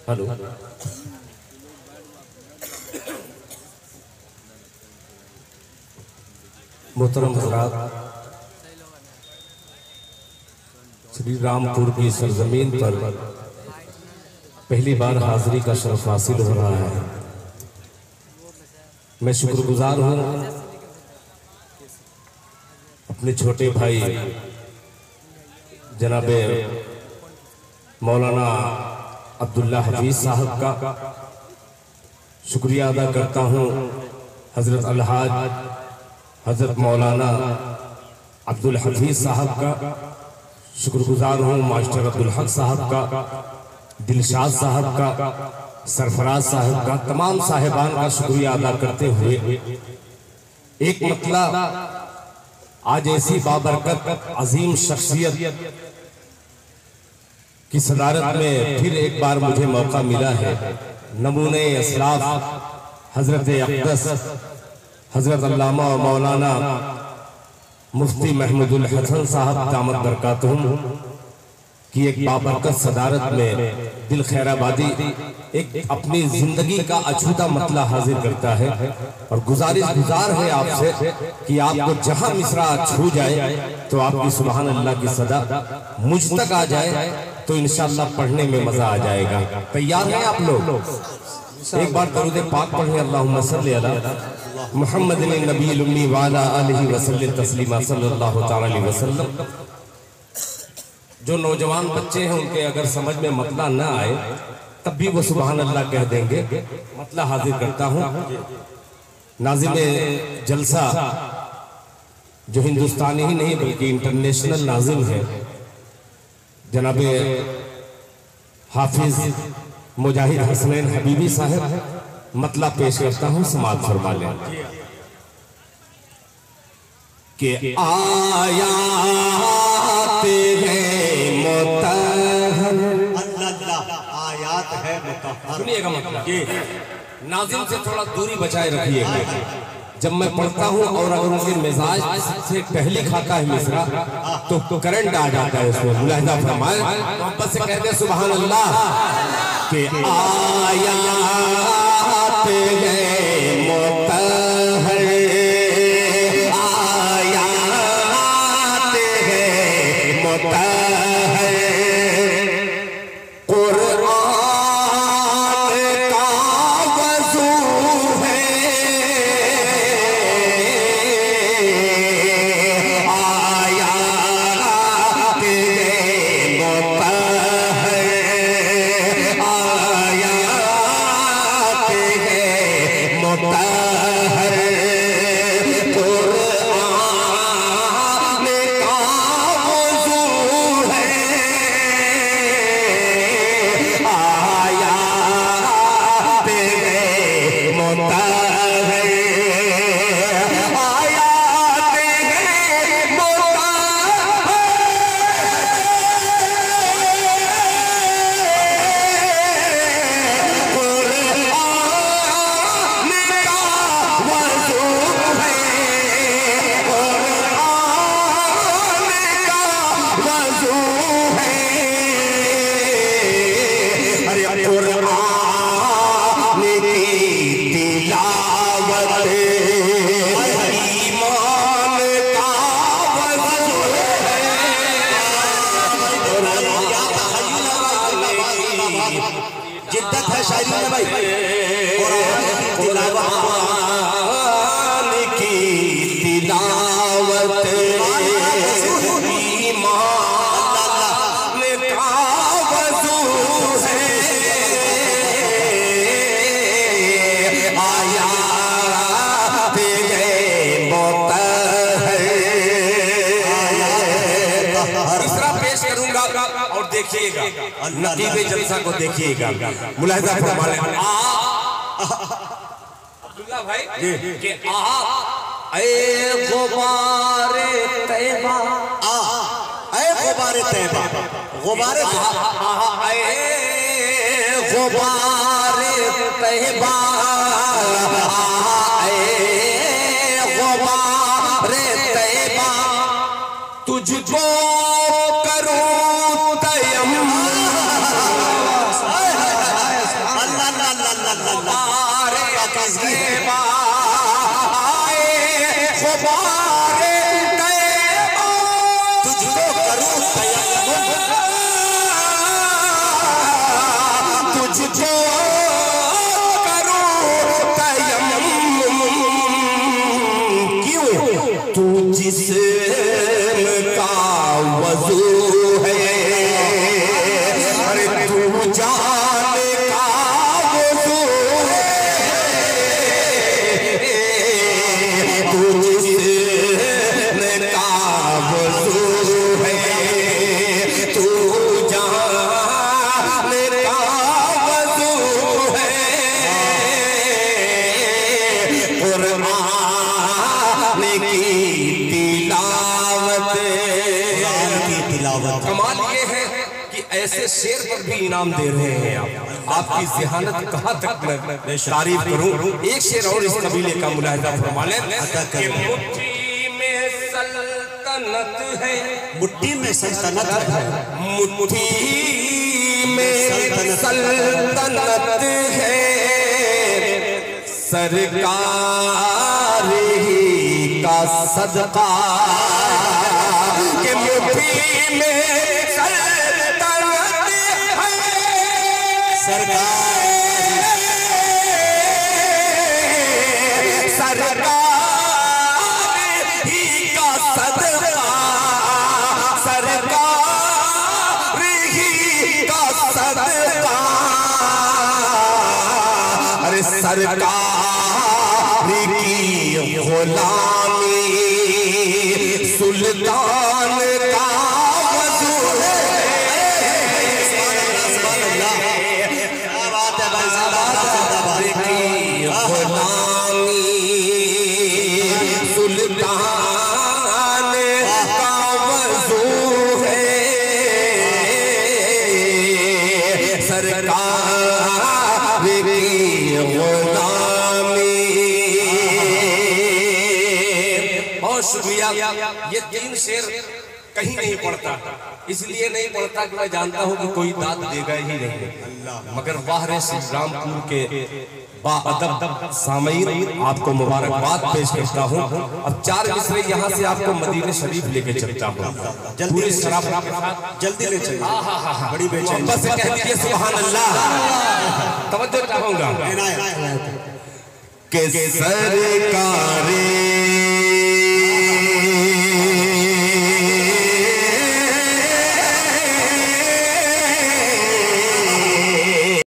Hello, मोहतरम हज़रात, श्री रामपुर की सरजमीन पर पहली बार हाजिरी का शरफ हासिल हो रहा है। मैं शुक्रगुजार हूँ अपने छोटे भाई जनाबे मौलाना अब्दुल्ला हफीज साहब का। शुक्रिया अदा करता हूँ हजरत अलहाज हजरत मौलाना अब्दुल हफीज साहब का। शुक्रगुजार हूँ मास्टर अब्दुल हक साहब का, दिलशाद साहब का, सरफराज साहब का, तमाम साहिबान का शुक्रिया अदा करते हुए एक मतलब आज ऐसी बाबरकत अजीम शख्सियत की सदारत में फिर एक बार मुझे मौका मिला है। नमूने असलाफ हजरत अक़दस हजरत अल्लामा और मौलाना मुफ्ती महमूदुल हसन साहब दामत बरकातुहुम की एक बाबरकत सदारत में दिल खैराबादी एक अपनी जिंदगी का अछूता मतला हाजिर करता है और गुजार है आपसे कि आपको जहां मिसरा छू जाए तो आपकी सुभान अल्लाह की सदा मुझ तक आ जाए तो इंशाअल्लाह पढ़ने में मजा आ जाएगा। तैयार हैं आप लोग? एक बार दरूद पाक पढ़ें, अल्लाहुम्मा सल्ली अला मुहम्मदिन नबील उम्मी व अला आलिहि वसल्लम तस्लीमा सल्लल्लाहु तआला अलैहि वसल्लम। जो नौजवान बच्चे हैं उनके अगर समझ में मतला ना आए तब भी वो सुभान अल्लाह कह देंगे। मतला हाजिर करता हूँ। नाज़िम जलसा जो हिंदुस्तानी ही नहीं बल्कि इंटरनेशनल नाज़िम है, जनाबे हाफिज मुजाहिद हसनैन हबीबी साहब, मतला पेश करता हूँ, समाअत फरमा लें कि आयात है मुतहर। आयात है मुतहर, सुनिएगा मतलब नाज़िम से थोड़ा दूरी बचाए रखिएगा। जब मैं पढ़ता हूँ और अगर उनके मिजाज से पहली खाता है मिसरा तो करंट आ जाता है उसमें। मुलाहिजा फरमाए, मोहब्बत से कहते हैं सुभान अल्लाह के आयात है मुतहर, आयात है मुतहर, कुरान का वज़ू है, आयात है मुतहर, आयात है मुतहर, कुरान का वज़ू है, आयात है मुतहर, आयात है जिद्दत है शायरी में भाई। कुरान की तिलावत ईमान का वज़ू है, आयात है मुतहर। तीसरा पेश करूंगा और देखिएगा, नकीबे जलसा को देखिएगा, मुलाहिजा फरमा लें। अब्दुल्ला भाई के ए गुबारे तैबा, ए गुबारे तैबा, गुबारे ए गुबारे तैबा, ए गुबारे तैबा, तुझ तुझको करूं तयम्मुम ऐसे शेर पर भी इनाम दे रहे हैं आपकी ज़हानत कहाँ तक मैं तारीफ करूं। एक शेर और इस कबीले का मुलाहिजा फरमा लें कि मुट्ठी में सल्तनत है, मुट्ठी में सल्तनत है, मुट्ठी में सल्तनत है, सरकार ही का सदका कि मुट्ठी में सरकार ही का सदका, सरकार ही का सदका, अरे सरकार की गुलामी सुल्तान का ये तीन शेर कहीं नहीं पढ़ता, इसलिए नहीं पढ़ता कि मैं जानता हूं कि कोई दाद देगा ही नहीं, मगर बाहर श्रीरामपुर के बाअदब सामईन आपको मुबारकबाद पेश करता हूं। अब 4 मिसरे यहाँ से आपको मदीने शरीफ लेके चलता हूं, पूरी शराफत के साथ जल्दी ले चलिए। बड़ी बेचैनी बस कह दीजिए सुभान अल्लाह। तवज्जो चाहूंगा कि सरकारे